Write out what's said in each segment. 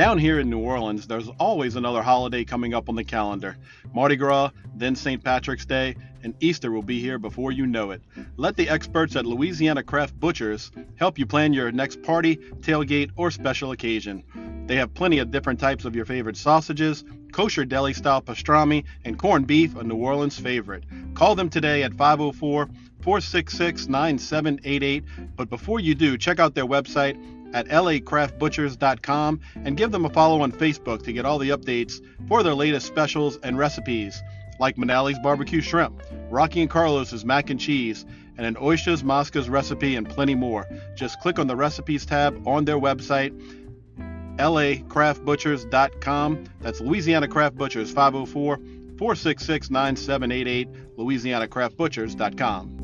Down here in New Orleans, there's always another holiday coming up on the calendar. Mardi Gras, then St. Patrick's Day, and Easter will be here before you know it. Let the experts at Louisiana Craft Butchers help you plan your next party, tailgate, or special occasion. They have plenty of different types of your favorite sausages, kosher deli-style pastrami, and corned beef, a New Orleans favorite. Call them today at 504-466-9788. But before you do, check out their website at lacraftbutchers.com and give them a follow on Facebook to get all the updates for their latest specials and recipes, like Manali's barbecue shrimp, Rocky and Carlos's mac and cheese, and an oysters moscas recipe, and plenty more. Just click on the recipes tab on their website, lacraftbutchers.com. That's Louisiana Craft Butchers, 504-466-9788, louisianacraftbutchers.com.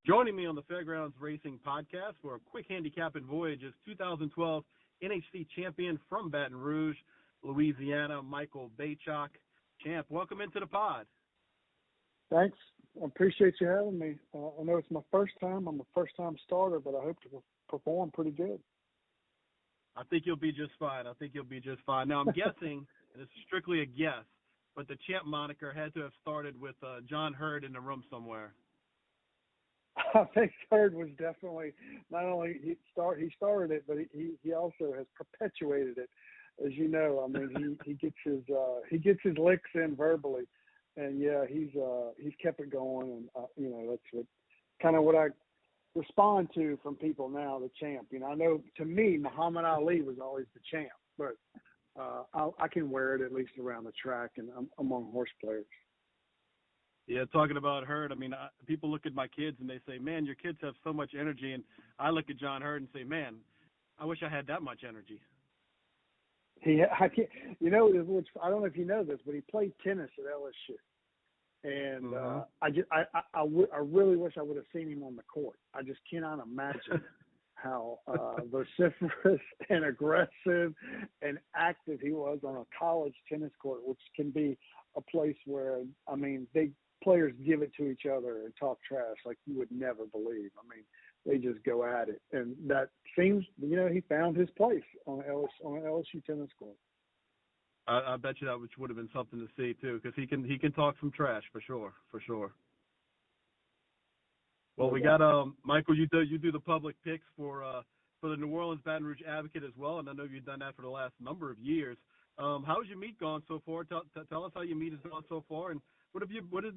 Joining me on the Fairgrounds Racing Podcast for a quick handicapping voyage is 2012 NHC champion from Baton Rouge, Louisiana, Michael Beychok. Champ, welcome into the pod. Thanks. I appreciate you having me. I know it's my first time. I'm a first-time starter, but I hope to perform pretty good. I think you'll be just fine. Now, I'm guessing, and it's strictly a guess, but the champ moniker had to have started with John Hurd in the room somewhere. I think Hurd was definitely not only he started it, but he also has perpetuated it. As you know, I mean, he gets his licks in verbally, and yeah, he's kept it going, and that's what I respond to from people now. The champ, I know to me Muhammad Ali was always the champ, but I can wear it at least around the track and among horse players. Yeah, talking about Hurd, I mean, people look at my kids and they say, man, your kids have so much energy. And I look at John Hurd and say, man, I wish I had that much energy. I don't know if you know this, but he played tennis at LSU. And I really wish I would have seen him on the court. I just cannot imagine how vociferous and aggressive and active he was on a college tennis court, which can be a place where, I mean, big players give it to each other and talk trash like you would never believe. I mean, they just go at it. And that seems, he found his place on an LSU tennis court. I bet you that would have been something to see, too, because he can talk some trash for sure. Well, we got Michael. You do the public picks for the New Orleans Baton Rouge Advocate as well, and I know you've done that for the last number of years. How's your meet gone so far? Tell us how your meet has gone so far, and what have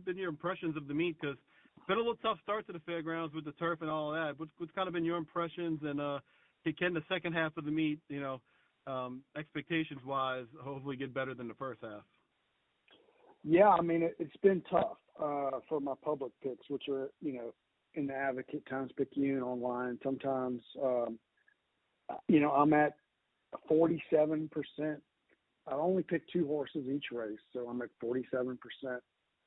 been your impressions of the meet? Because it's been a little tough start to the fairgrounds with the turf and all of that. What's kind of been your impressions, and can the second half of the meet, expectations wise, hopefully get better than the first half? Yeah, I mean it's been tough for my public picks, which are in the Advocate, Times-Picayune, online. Sometimes I'm at 47%. I only pick two horses each race, so I'm at 47%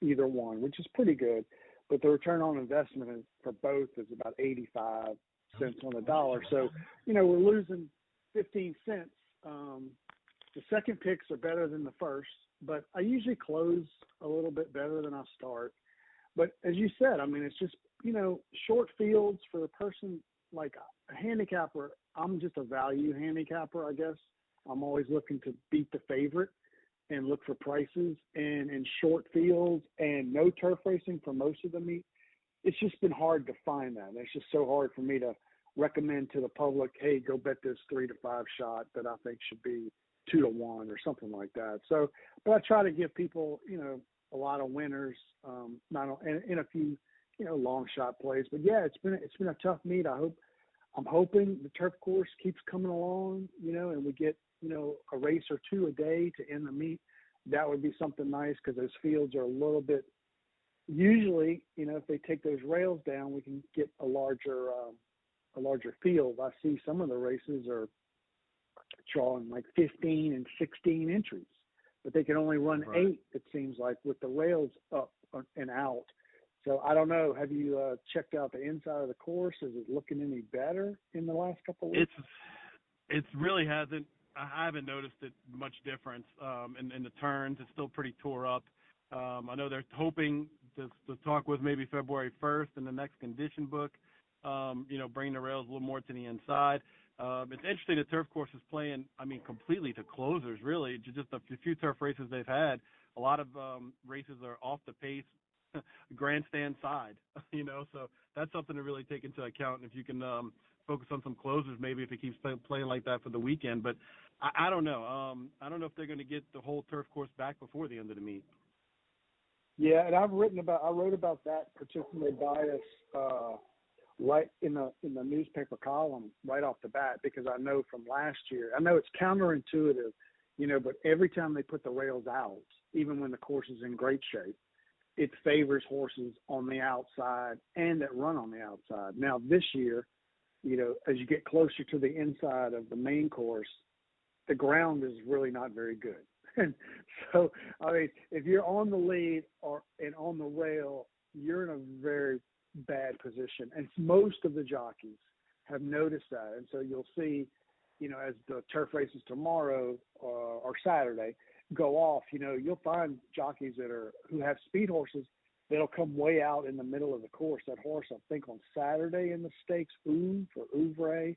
either one, which is pretty good. But the return on investment for both is about 85 cents on the dollar. So, we're losing 15 cents. The second picks are better than the first, but I usually close a little bit better than I start. But as you said, I mean, it's just, short fields for the person like a handicapper. I'm just a value handicapper, I guess. I'm always looking to beat the favorite and look for prices. And in short fields and no turf racing for most of the meet, it's just been hard to find that. It's just so hard for me to recommend to the public, hey, go bet this 3 to 5 shot that I think should be 2 to 1 or something like that. So, but I try to give people, a lot of winners, not in a few, long shot plays. But yeah, it's been a tough meet. I'm hoping the turf course keeps coming along, and we get, a race or two a day to end the meet. That would be something nice because those fields are a little bit, usually, if they take those rails down, we can get a larger field. I see some of the races are drawing like 15 and 16 entries, but they can only run Right. 8, it seems like, with the rails up and out. So I don't know. Have you checked out the inside of the course? Is it looking any better in the last couple of weeks? It's really hasn't. I haven't noticed it much difference in the turns. It's still pretty tore up. I know they're hoping to talk with maybe February 1st in the next condition book. Bring the rails a little more to the inside. It's interesting the turf course is playing, completely to closers, really. Just a few turf races they've had. A lot of races are off the pace, grandstand side, so that's something to really take into account. If you can focus on some closers, maybe if it keeps playing like that for the weekend. But I don't know. I don't know if they're going to get the whole turf course back before the end of the meet. Yeah, and I wrote about that particular bias right in the newspaper column right off the bat, because I know from last year, I know it's counterintuitive, but every time they put the rails out, even when the course is in great shape, it favors horses on the outside and that run on the outside. Now this year, as you get closer to the inside of the main course, the ground is really not very good. And so, if you're on the lead and on the rail, you're in a very bad position. And most of the jockeys have noticed that. And so you'll see, as the turf races tomorrow or Saturday go off, you'll find jockeys who have speed horses that'll come way out in the middle of the course. That horse, I think on Saturday in the stakes, Ouvray.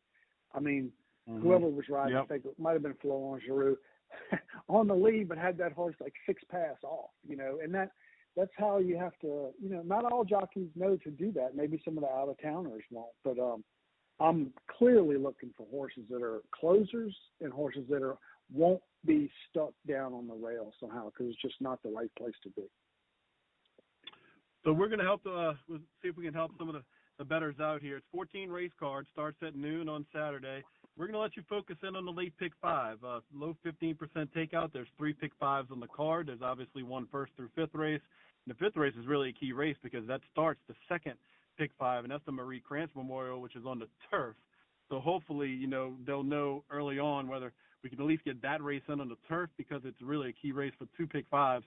Whoever was riding, I think it might have been Florent Giroux, on the lead, but had that horse like 6 pass off, and that's how you have to, not all jockeys know to do that. Maybe some of the out-of-towners won't, but I'm clearly looking for horses that are closers and horses that won't be stuck down on the rail somehow, because it's just not the right place to be. So we're going to help we'll see if we can help some of the bettors out here. It's 14 race cards, starts at noon on Saturday. We're going to let you focus in on the late pick 5. Low 15% takeout. There's 3 pick 5s on the card. There's obviously 1 first through 5th race. And the 5th race is really a key race because that starts the second pick 5, and that's the Marie Krantz Memorial, which is on the turf. So hopefully, they'll know early on whether we can at least get that race in on the turf, because it's really a key race for 2 pick 5s.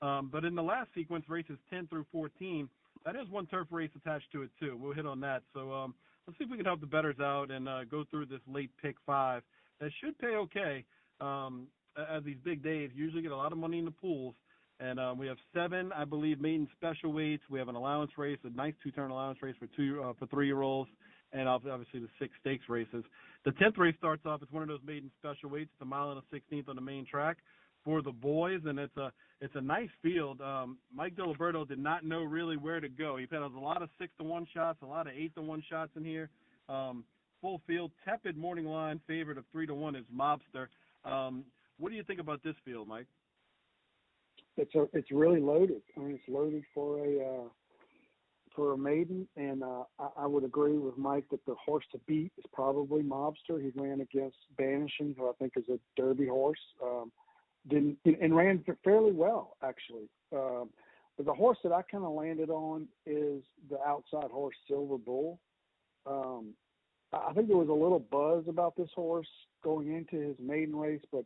But in the last sequence, races 10 through 14, that is 1 turf race attached to it too. We'll hit on that. So let's see if we can help the bettors out and go through this late pick 5. That should pay okay. As these big days usually get a lot of money in the pools. And we have 7, I believe, maiden special weights. We have an allowance race, a nice 2-turn allowance race for 3-year-olds, and obviously the 6 stakes races. The 10th race starts off. It's one of those maiden special weights. It's a mile and a 16th on the main track for the boys, and it's a nice field. Mike Diliberto did not know really where to go. He had a lot of 6-1 shots, a lot of 8-1 shots in here. Full field, tepid morning line favorite of 3-1 is Mobster. What do you think about this field, Mike? It's really loaded. It's loaded for a maiden, and I would agree with Mike that the horse to beat is probably Mobster. He ran against Banishing, who I think is a Derby horse. Ran fairly well, actually. But the horse that I kind of landed on is the outside horse, Silver Bull. I think there was a little buzz about this horse going into his maiden race, but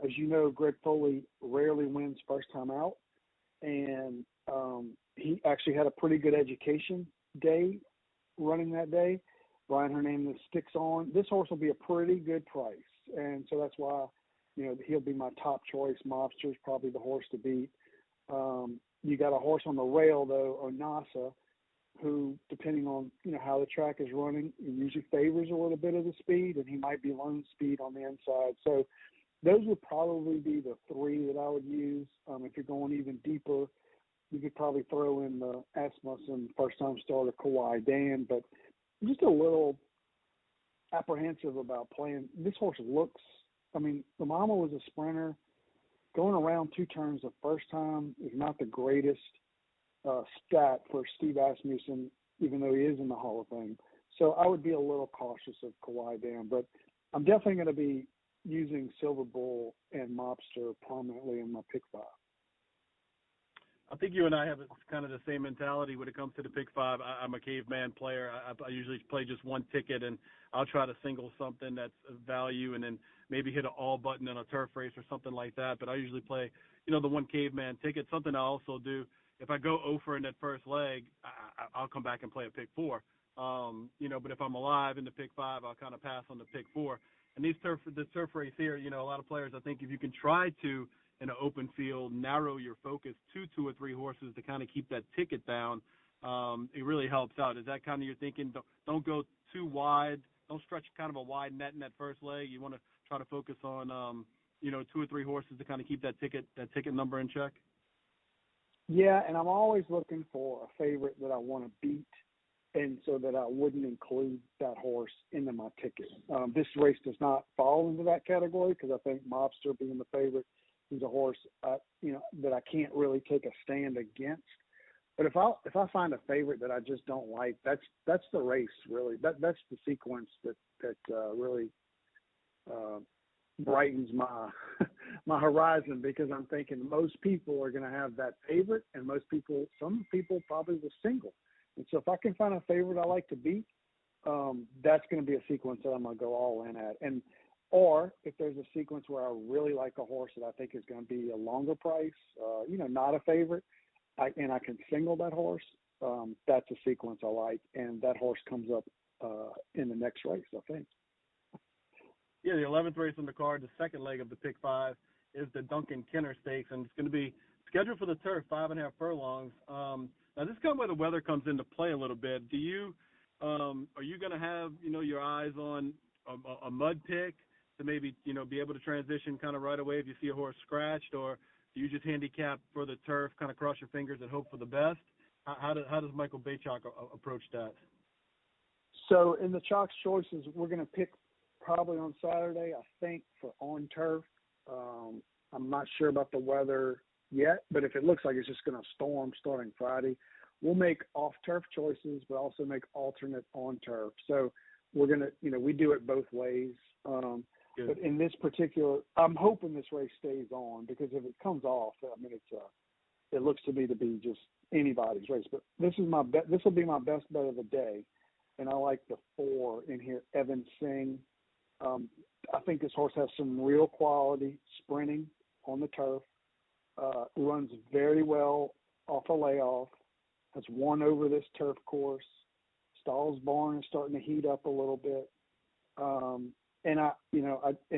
as you know, Greg Foley rarely wins first time out, and he actually had a pretty good education day running that day. Brian Hernandez sticks on. This horse will be a pretty good price, and so that's why he'll be my top choice. Mobster's probably the horse to beat. You got a horse on the rail though, Onasa, who, depending on how the track is running, usually favors a little bit of the speed, and he might be lone speed on the inside. So those would probably be the 3 that I would use. If you're going even deeper, you could probably throw in the Asmussen first-time starter Kawhi Dan, but I'm just a little apprehensive about playing. This horse looks, the mama was a sprinter. Going around 2 turns the first time is not the greatest stat for Steve Asmussen, even though he is in the Hall of Fame. So I would be a little cautious of Kawhi Dan, but I'm definitely going to be using Silver Bull and Mobster prominently in my pick 5. I think you and I have kind of the same mentality when it comes to the pick five. I'm a caveman player. I usually play just one ticket, and I'll try to single something that's of value, and then maybe hit an all button in a turf race or something like that. But I usually play, the one caveman ticket. Something I also do, if I go over in that first leg, I'll come back and play a pick four. But if I'm alive in the pick five, I'll kind of pass on the pick four. And the turf race here, a lot of players, I think if you can try to, in an open field, narrow your focus to 2 or 3 horses to kind of keep that ticket down, it really helps out. Is that kind of your thinking? Don't go too wide. Don't stretch kind of a wide net in that first leg. You want to try to focus on, 2 or 3 horses to kind of keep that ticket number in check? Yeah, and I'm always looking for a favorite that I want to beat, and so that I wouldn't include that horse into my ticket. This race does not fall into that category because I think Mobster, being the favorite, is a horse that I can't really take a stand against. But if I find a favorite that I just don't like, that's the race really. That's the sequence that really brightens my my horizon, because I'm thinking most people are going to have that favorite, and some people probably will single. And so if I can find a favorite I like to beat, that's going to be a sequence that I'm going to go all in at. Or if there's a sequence where I really like a horse that I think is going to be a longer price, not a favorite, and I can single that horse, that's a sequence I like, and that horse comes up in the next race, I think. Yeah, the 11th race on the card, the second leg of the pick five, is the Duncan Kenner Stakes, and it's going to be scheduled for the turf, 5.5 furlongs. Now, this is kind of where the weather comes into play a little bit. Are you going to have, your eyes on a mud pick to maybe, be able to transition kind of right away if you see a horse scratched, or do you just handicap for the turf, kind of cross your fingers and hope for the best? How does Michael Beychok approach that? So in the Chalk's choices, we're going to pick probably on Saturday, I think, for on turf. I'm not sure about the weather yet, but if it looks like it's just going to storm starting Friday, we'll make off-turf choices, but also make alternate on-turf. So we're going to, we do it both ways. But in this particular, I'm hoping this race stays on, because if it comes off, it looks to me to be just anybody's race. But this will be my best bet of the day, and I like the 4 in here, Evan Singh. I think this horse has some real quality sprinting on the turf. Runs very well off a layoff. Has won over this turf course. Stall's barn is starting to heat up a little bit. And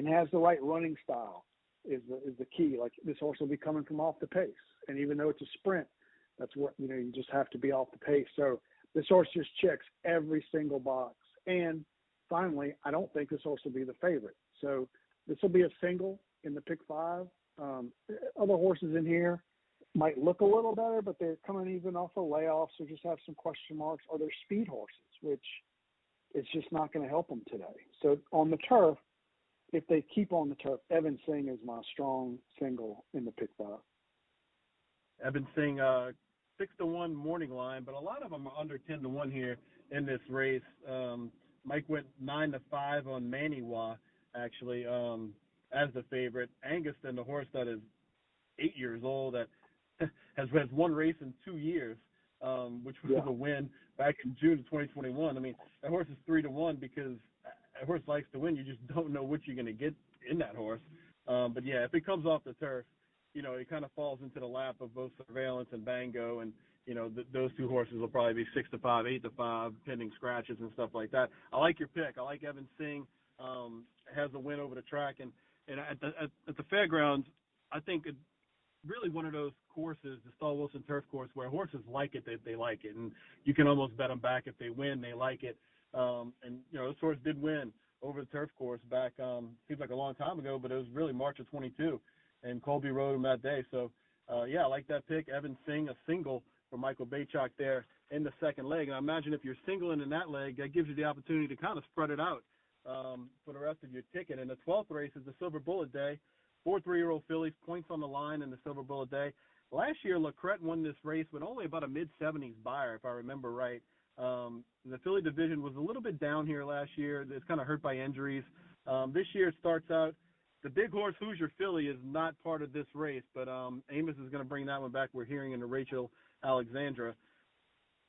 has the right running style is the key. Like, this horse will be coming from off the pace, and even though it's a sprint, that's what you just have to be off the pace. So this horse just checks every single box. And finally, I don't think this horse will be the favorite. So this will be a single in the pick five. Other horses in here might look a little better, but they're coming even off of layoffs, or just have some question marks, or they're speed horses, which it's just not going to help them today. So on the turf, if they keep on the turf, Evan Singh is my strong single in the pick five. Evan Singh, 6-1 morning line, but a lot of them are under 10-1 here in this race. Mike went 9-5 on Maniwa, actually, as the favorite. Anguston, the horse that is 8 years old, that has one race in 2 years, which was a win back in June of 2021. I mean, that horse is 3-1 because that horse likes to win. You just don't know what you're going to get in that horse. But yeah, if it comes off the turf, it kind of falls into the lap of both Surveillance and Bango, and those 2 horses will probably be 6-5, 8-5, pending scratches and stuff like that. I like your pick. I like Evan Singh. Has a win over the track, and at the fairgrounds, I think it's really one of those courses, the Stall Wilson Turf Course, where horses like it, they like it, and you can almost bet them back if they win, they like it. This horse did win over the turf course back, seems like a long time ago, but it was really March of 22, and Colby rode him that day. So, I like that pick. Evan Singh, a single for Michael Beychok there in the second leg. And I imagine if you're singling in that leg, that gives you the opportunity to kind of spread it out for the rest of your ticket. And the 12th race is the Silver Bullet Day. 4 3-year-old fillies, points on the line in the Silver Bullet Day. Last year, Lecomte won this race with only about a mid-70s buyer, if I remember right. The filly division was a little bit down here last year. It's kind of hurt by injuries. This year it starts out the big horse Hoosier Philly is not part of this race, but Amos is going to bring that one back. We're hearing in the Rachel Alexandra.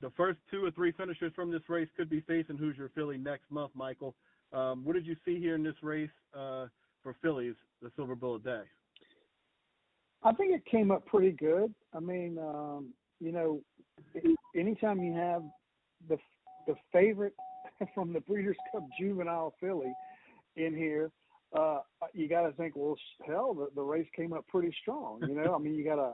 The first 2 or 3 finishers from this race could be facing Hoosier Philly next month, Michael. What did you see here in this race for Phillies, the Silver Bullet Day? I think it came up pretty good. I mean, anytime you have the favorite from the Breeders' Cup Juvenile Philly in here, you got to think, well, hell, the race came up pretty strong. I mean, you got to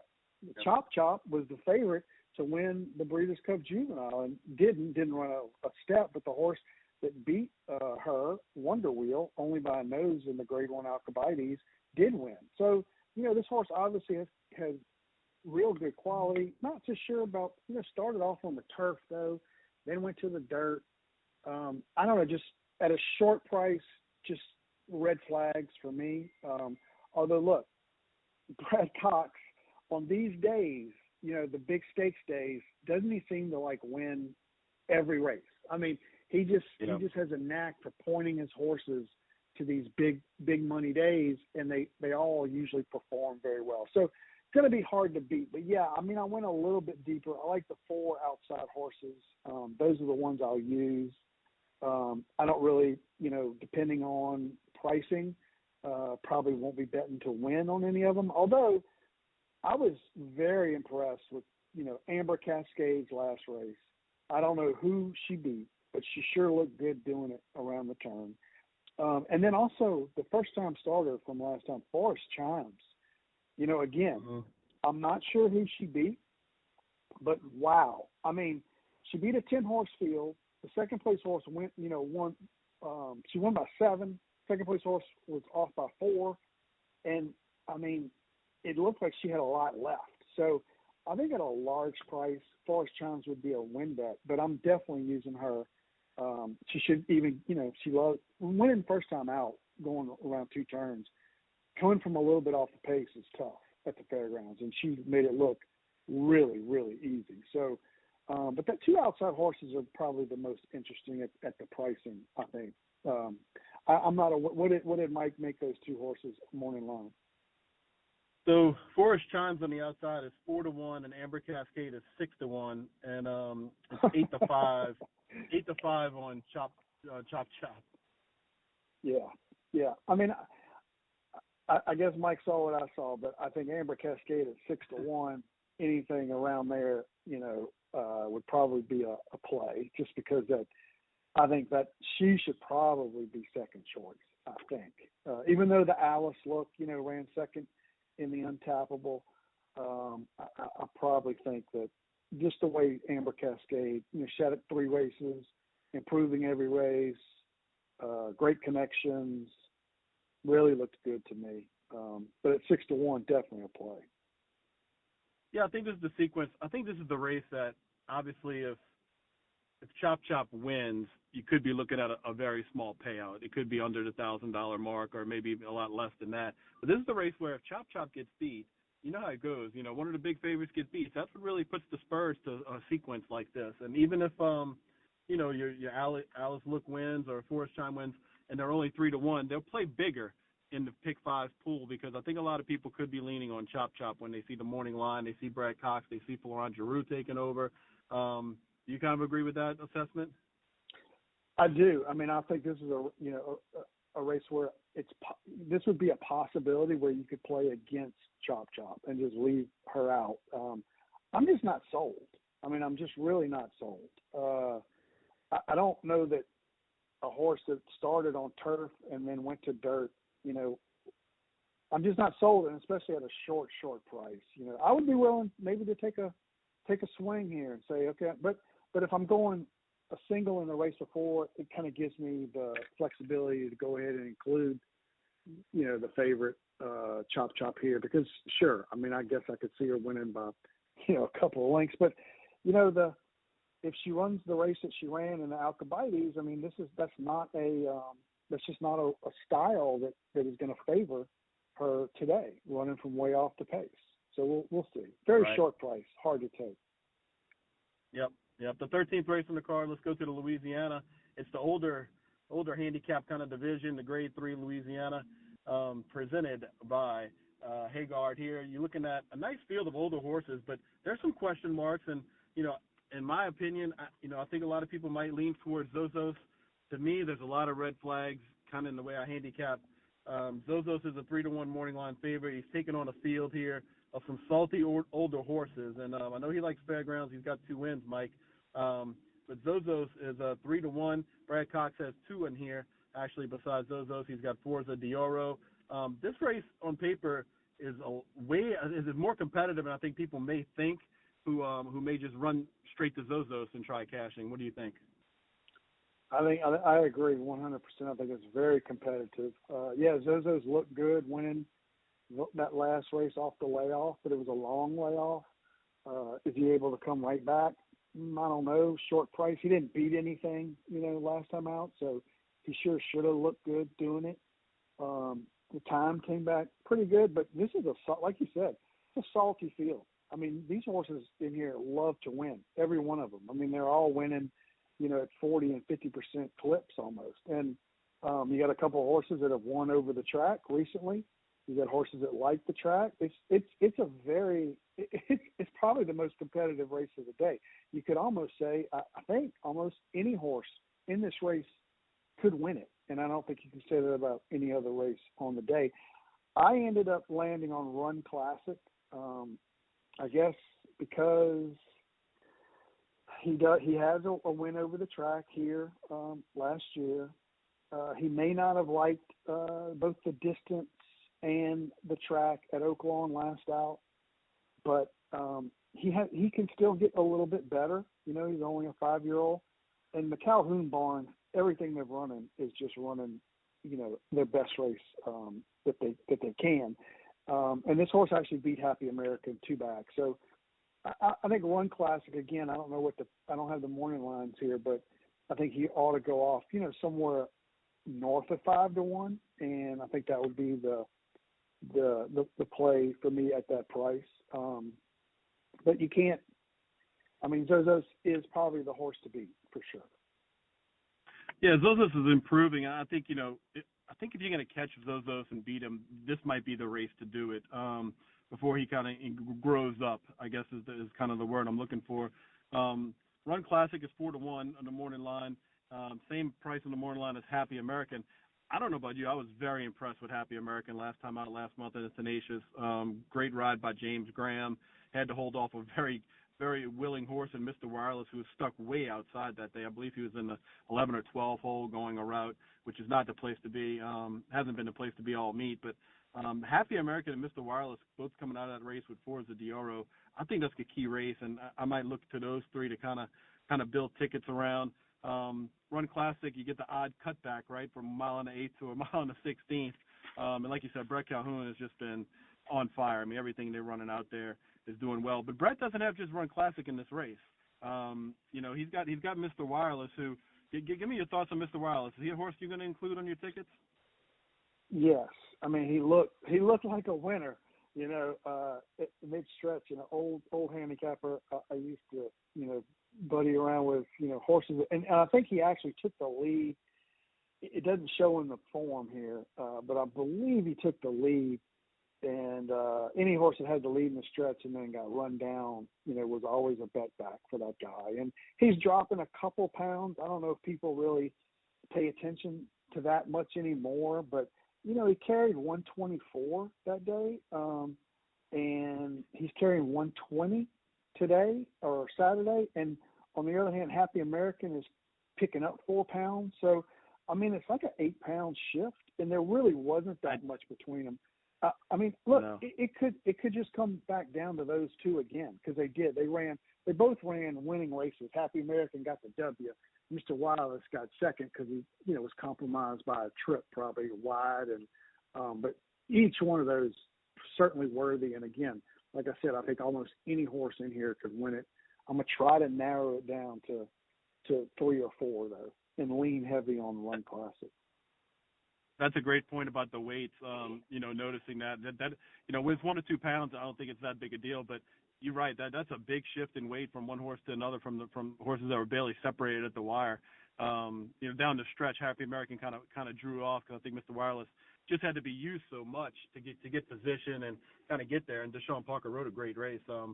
Chop Chop was the favorite to win the Breeders' Cup Juvenile and didn't run a step, but the horse that beat her, Wonder Wheel, only by a nose in the Grade 1 Alcibiades, did win. So, this horse obviously has real good quality. Not too sure about, started off on the turf, though, then went to the dirt. I don't know, just at a short price, just red flags for me. Although, look, Brad Cox, on these days, the big stakes days, doesn't he seem to win every race? I mean, he just has a knack for pointing his horses to these big money days, and they all usually perform very well. So it's going to be hard to beat. But yeah, I mean, I went a little bit deeper. I like the 4 outside horses. Those are the ones I'll use. I don't really, depending on pricing, probably won't be betting to win on any of them. Although I was very impressed with, Amber Cascade's last race. I don't know who she beat, but she sure looked good doing it around the turn. And then also the first-time starter from last time, Forrest Chimes. Again, I'm not sure who she beat, but wow. I mean, she beat a 10-horse field. The second-place horse went, won. She won by 7. Second-place horse was off by 4. And, I mean, it looked like she had a lot left. So I think at a large price, Forrest Chimes would be a win bet, but I'm definitely using her. She should even, she loves winning first time out, going around 2 turns. Coming from a little bit off the pace is tough at the fairgrounds, and she made it look really, really easy. So, but the 2 outside horses are probably the most interesting at the pricing, I think. I'm not a what did Mike make those 2 horses morning line? So Forrest Chimes on the outside is 4-1, and Amber Cascade is 6-1, and it's 8-5, 8-5 on Chop. Yeah. I mean, I guess Mike saw what I saw, but I think Amber Cascade at 6-1, anything around there, would probably be a play, just because I think that she should probably be second choice. I think, even though the Alice look, ran second in the Untappable, I probably think that just the way Amber Cascade, she had it 3 races, improving every race, great connections, really looked good to me. But at 6-1, definitely a play. Yeah, I think this is the sequence. I think this is the race that obviously if Chop Chop wins, you could be looking at a very small payout. It could be under the $1,000 mark, or maybe a lot less than that. But this is the race where if Chop Chop gets beat, you know how it goes. One of the big favorites gets beat. That's what really puts the spurs to a sequence like this. And even if your Alice Look wins or Forrest Chime wins, and they're only 3-1, they'll play bigger in the pick 5 pool, because I think a lot of people could be leaning on Chop Chop when they see the morning line, they see Brad Cox, they see Florent Giroux taking over. Do you kind of agree with that assessment? I do. I mean, I think this is a race where this would be a possibility where you could play against Chop Chop and just leave her out. I'm just not sold. I mean, I'm just really not sold. I don't know that a horse that started on turf and then went to dirt, I'm just not sold, and especially at a short price. I would be willing maybe to take a swing here and say, okay, but if I'm going a single in the race before, it kind of gives me the flexibility to go ahead and include, the favorite Chop Chop here, because sure, I mean, I guess I could see her winning by, a couple of lengths, but if she runs the race that she ran in the Alcibiades, I mean, that's just not a style that is going to favor her today, running from way off the pace. So we'll see. Very right. Short price, hard to take. Yep. The 13th race on the card. Let's go to the Louisiana. It's the older handicap kind of division, the Grade 3 Louisiana. presented by Haggard here. You're looking at a nice field of older horses, but there's some question marks. And, in my opinion, I think a lot of people might lean towards Zozos. To me, there's a lot of red flags kind of in the way I handicap. Zozos is a 3-1 morning line favorite. He's taking on a field here of some salty older horses. And I know he likes fairgrounds. He's got 2 wins, Mike. But Zozos is a 3-1. Brad Cox has 2 in here. Actually, besides Zozos, he's got Forza Dioro. This race on paper is more competitive than I think people may think, who may just run straight to Zozos and try cashing. What do you think? I agree 100%. I think it's very competitive. Zozos looked good winning that last race off the layoff, but it was a long layoff. Is he able to come right back? I don't know. Short price. He didn't beat anything, last time out, so he sure should have looked good doing it. The time came back pretty good, but this is like you said, it's a salty field. I mean, these horses in here love to win, every one of them. I mean, they're all winning, at 40 and 50% clips almost. And you got a couple of horses that have won over the track recently. You got horses that like the track. It's probably the most competitive race of the day. You could almost say, I think almost any horse in this race could win it. And I don't think you can say that about any other race on the day. I ended up landing on Run Classic, I guess because he has a win over the track here last year. He may not have liked both the distance and the track at Oaklawn last out, but he can still get a little bit better. He's only a 5-year-old, and the Calhoun barn, everything they're running is just running, their best race that they can. And this horse actually beat Happy American 2 back. So I think Run Classic, again, I don't have the morning lines here, but I think he ought to go off, somewhere north of 5-1. And I think that would be the play for me at that price. But you can't, Zozos is probably the horse to beat for sure. Yeah, Zozos is improving. I think, I think if you're going to catch Zozos and beat him, this might be the race to do it before he kind of grows up, I guess is kind of the word I'm looking for. Run Classic is 4-1 on the morning line. Same price on the morning line as Happy American. I don't know about you. I was very impressed with Happy American last time out last month in the Tenacious. Great ride by James Graham. Had to hold off a very, very willing horse in Mr. Wireless, who was stuck way outside that day. I believe he was in the 11 or 12 hole going a route, which is not the place to be. Hasn't been the place to be all meet. But Happy American and Mr. Wireless both coming out of that race with Forza Dioro. I think that's the key race, and I might look to those 3 to kind of build tickets around. Run Classic, you get the odd cutback, right, from 1 1/8 to 1 1/16. And like you said, Brett Calhoun has just been on fire. Everything they're running out there is doing well. But Brett doesn't have just Run Classic in this race. He's got Mr. Wireless, who give me your thoughts on Mr. Wireless. Is he a horse you're going to include on your tickets? Yes. He looked like a winner, mid stretch, old handicapper. I used to, buddy around with, horses. And I think he actually took the lead. It doesn't show in the form here, but I believe he took the lead. And any horse that had the lead in the stretch and then got run down, was always a bet back for that guy. And he's dropping a couple pounds. I don't know if people really pay attention to that much anymore, but, he carried 124 that day. And he's carrying 120 today or Saturday. And on the other hand, Happy American is picking up 4 pounds. So, it's like an 8-pound shift, and there really wasn't that much between them. Look, no. It could just come back down to those 2 again, because they did. They both ran winning races. Happy American got the W. Mr. Wireless got second because he, was compromised by a trip, probably wide, and but each one of those certainly worthy. And again, like I said, I think almost any horse in here could win it. I'm gonna try to narrow it down to 3 or 4 though, and lean heavy on Run Classic. That's a great point about the weights. Noticing that with 1 or 2 pounds, I don't think it's that big a deal. But you're right. That's a big shift in weight from one horse to another, from horses that were barely separated at the wire. down the stretch, Happy American kind of drew off because I think Mr. Wireless just had to be used so much to get position and kind of get there. And Deshaun Parker rode a great race. I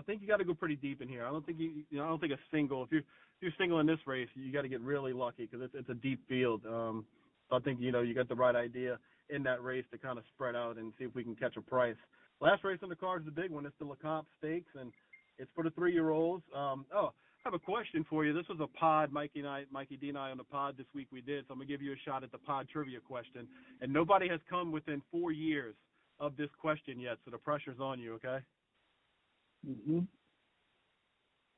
think you got to go pretty deep in here. I don't think I don't think a single. If you're single in this race, you got to get really lucky because it's a deep field. So I think you got the right idea in that race to kind of spread out and see if we can catch a price. Last race on the card is the big one. It's the Lecomte Stakes, and it's for the 3-year-olds. I have a question for you. This was a pod, Mikey D and I on the pod this week we did, so I'm going to give you a shot at the pod trivia question. And nobody has come within 4 years of this question yet, so the pressure's on you, okay? Mm-hmm.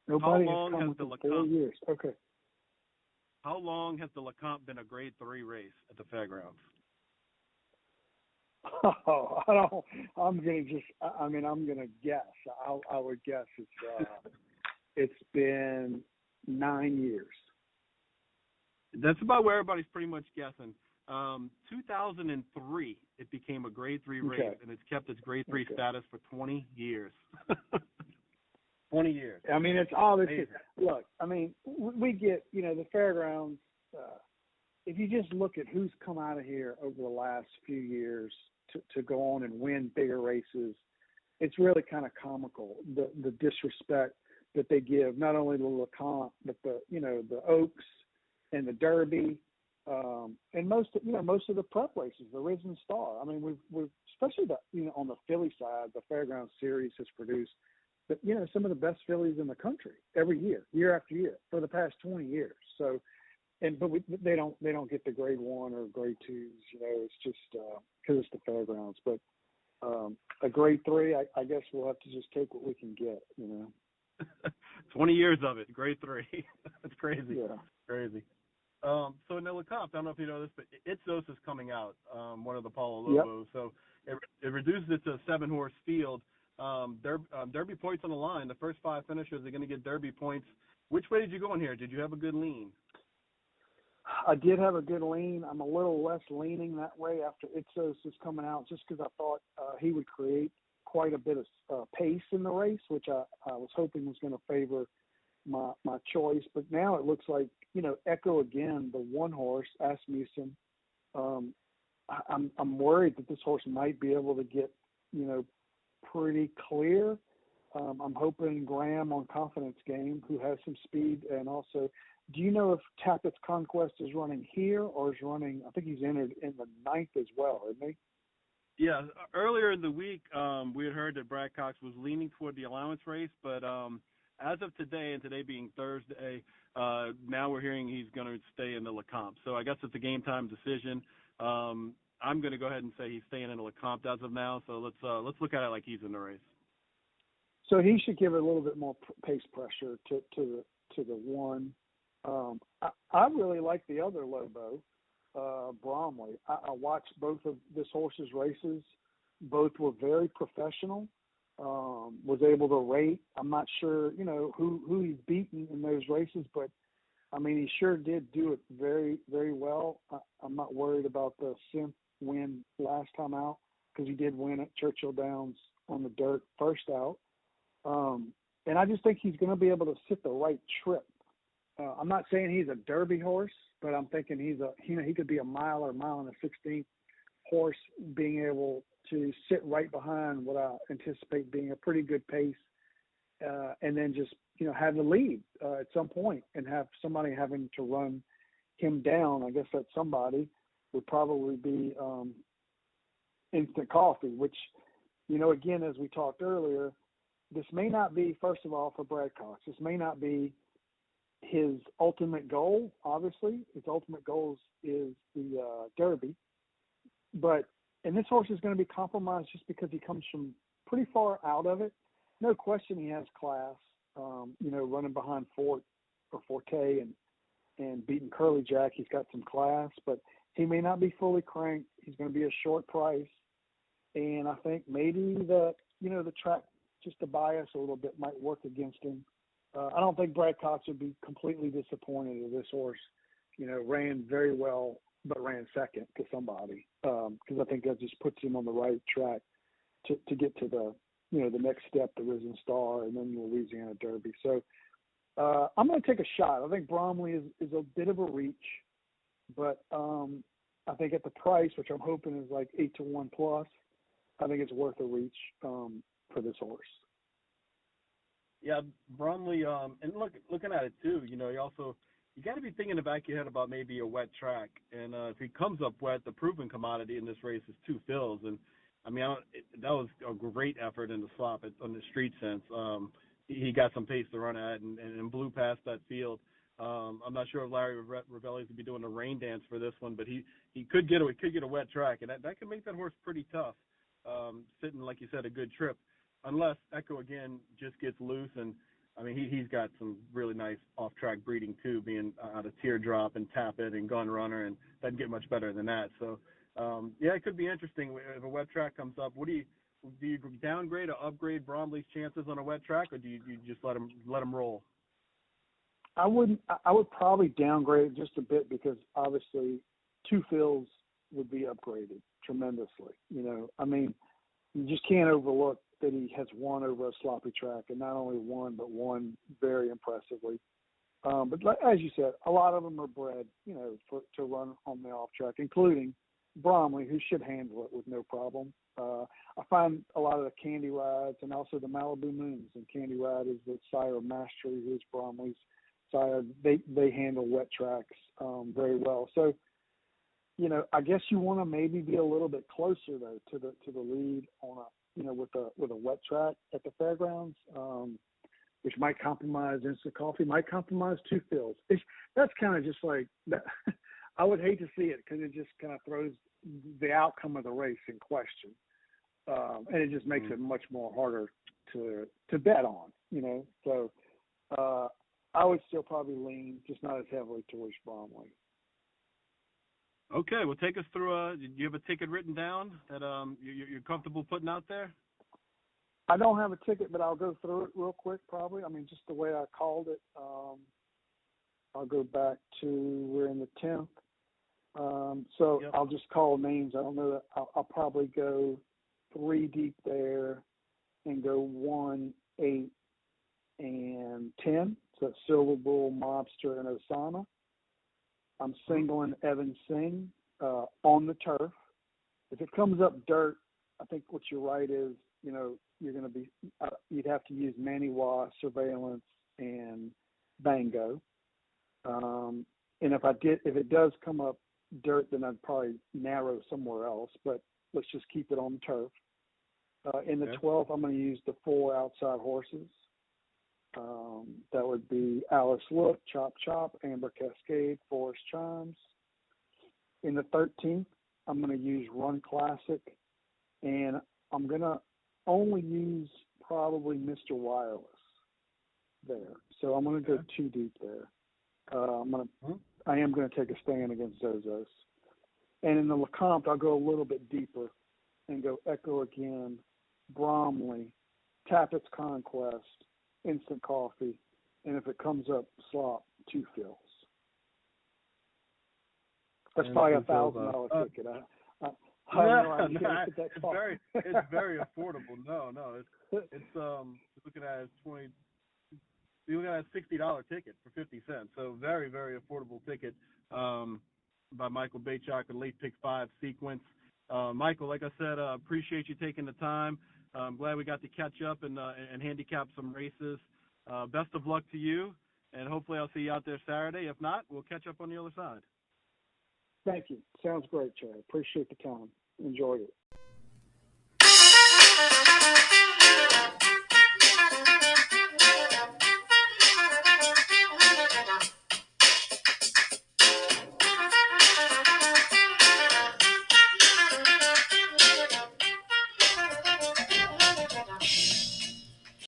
Nobody has come within 4 years. Okay. How long has the Lecomte been a Grade 3 race at the fairgrounds? Oh, I'm gonna guess. I would guess it's been 9 years. That's about where everybody's pretty much guessing. 2003, it became a Grade 3 race, and it's kept its Grade 3 status for 20 years. 20 years. I mean, it's obviously, look, I mean, we get, the fairgrounds, if you just look at who's come out of here over the last few years to go on and win bigger races, it's really kind of comical, the disrespect that they give, not only the Lecomte, but the Oaks and the Derby, and most of the prep races, the Risen Star. I mean, we've especially on the filly side, the Fairground Series has produced, some of the best fillies in the country every year after year for the past 20 years. So, they don't get the Grade 1 or Grade 2s. It's just because it's the fairgrounds. But a Grade 3, I guess we'll have to just take what we can get. 20 years of it, Grade 3. That's crazy. Yeah. Crazy. So in the Lecomte, I don't know if you know this, but Itzos is coming out, one of the Paulo Lobos. Yep. So it reduces it to a 7-horse field. Derby points on the line. The first 5 finishers are going to get Derby points. Which way did you go in here? Did you have a good lean? I did have a good lean. I'm a little less leaning that way after Itzos is coming out, just because I thought he would create quite a bit of pace in the race, which I was hoping was going to favor my choice. But now it looks like, Echo again, the 1-horse, Asmussen. I'm worried that this horse might be able to get, pretty clear. I'm hoping Graham on Confidence Game, who has some speed, and also, do you know if Tappett's Conquest is running here or is running? I think he's entered in the 9th as well, isn't he? Yeah. Earlier in the week, we had heard that Brad Cox was leaning toward the allowance race, but as of today, and today being Thursday, now we're hearing he's going to stay in the Lecomte. So I guess it's a game time decision. I'm going to go ahead and say he's staying in the Lecomte as of now. So let's look at it like he's in the race. So he should give it a little bit more pace pressure to the 1. I really like the other Lobo, Bromley. I watched both of this horse's races. Both were very professional. Was able to rate. I'm not sure, who he's beaten in those races, but I mean, he sure did do it very, very well. I'm not worried about the Simp win last time out, because he did win at Churchill Downs on the dirt first out. And I just think he's going to be able to sit the right trip. I'm not saying he's a Derby horse, but I'm thinking he could be a mile or mile and a 16th horse, being able to sit right behind what I anticipate being a pretty good pace, and then just, have the lead at some point and have somebody having to run him down. I guess that somebody would probably be Instant Coffee, which, again, as we talked earlier, this may not be, first of all, for Brad Cox, this may not be his ultimate goal. Obviously, his ultimate goal is the Derby. And this horse is going to be compromised just because he comes from pretty far out of it. No question he has class, running behind Forte and beating Curly Jack. He's got some class, but he may not be fully cranked. He's going to be a short price. And I think maybe the track, just the bias a little bit, might work against him. I don't think Brad Cox would be completely disappointed if this horse, ran very well, but ran second to somebody, because I think that just puts him on the right track to get to the next step, the Risen Star, and then the Louisiana Derby. So I'm going to take a shot. I think Bromley is a bit of a reach, but I think at the price, which I'm hoping is like 8-1 plus, I think it's worth a reach for this horse. Yeah, Bromley. And looking at it too, you got to be thinking in the back of your head about maybe a wet track. And if he comes up wet, the proven commodity in this race is 2 fills. And I mean, that was a great effort in the slop on the street sense. He got some pace to run at and blew past that field. I'm not sure if Larry Ravelli's to be doing a rain dance for this one, but he could get a wet track, and that could make that horse pretty tough. Sitting, like you said, a good trip, unless Echo again just gets loose. And I mean, he's got some really nice off-track breeding too, being out of Teardrop and Tap It and Gun Runner, and doesn't get much better than that. So yeah, it could be interesting if a wet track comes up. Do you downgrade or upgrade Bromley's chances on a wet track, or do you just let him roll? I would probably downgrade it just a bit, because obviously 2 fills would be upgraded tremendously. I mean, you just can't overlook that he has won over a sloppy track, and not only won, but won very impressively. But as you said, a lot of them are bred, to run on the off track, including Bromley, who should handle it with no problem. I find a lot of the Candy Rides and also the Malibu Moons, and Candy Ride is the sire of Mastery, who's Bromley's sire. They handle wet tracks very well. So, I guess you want to maybe be a little bit closer though to the lead on with a wet track at the fairgrounds, which might compromise Instant Coffee, might compromise 2 fills. That's kind of just like that. I would hate to see it, because it just kind of throws the outcome of the race in question, and it just makes it much more harder to bet on. So I would still probably lean, just not as heavily towards Bromley. Okay, well, take us through. Do you have a ticket written down that you're comfortable putting out there? I don't have a ticket, but I'll go through it real quick. Probably. I mean, just the way I called it. I'll go back to, we're in the 10th. So yep. I'll just call names. I don't know that I'll probably go 3 deep there and go 1, 8, and 10. So it's Silver Bull, Mobster, and Osana. I'm singling Evan Singh on the turf. If it comes up dirt, I think what you're right is, you're going to be, you'd have to use Maniwa, Surveillance, and Bango. And if it does come up dirt, then I'd probably narrow somewhere else, but let's just keep it on turf. In the 12th, I'm going to use the 4 outside horses. That would be Alice Look, Chop Chop, Amber Cascade, Forest Chimes. In the 13th, I'm going to use Run Classic, and I'm going to only use probably Mr. Wireless there. So I'm going to go 2 deep there. I am going to take a stand against Zozos. And in the Lecomte, I'll go a little bit deeper and go Echo again, Bromley, Tappett's Conquest, Instant Coffee, and if it comes up slop, 2 fills. That's probably $1,000 ticket. It's very affordable. No, it's looking at you're looking at a $60 ticket for 50 cents. So very, very affordable ticket by Michael Beychok, a late pick 5 sequence. Michael, like I said, appreciate you taking the time. I'm glad we got to catch up and handicap some races. Best of luck to you, and hopefully I'll see you out there Saturday. If not, we'll catch up on the other side. Thank you. Sounds great, Chad. Appreciate the time. Enjoyed it.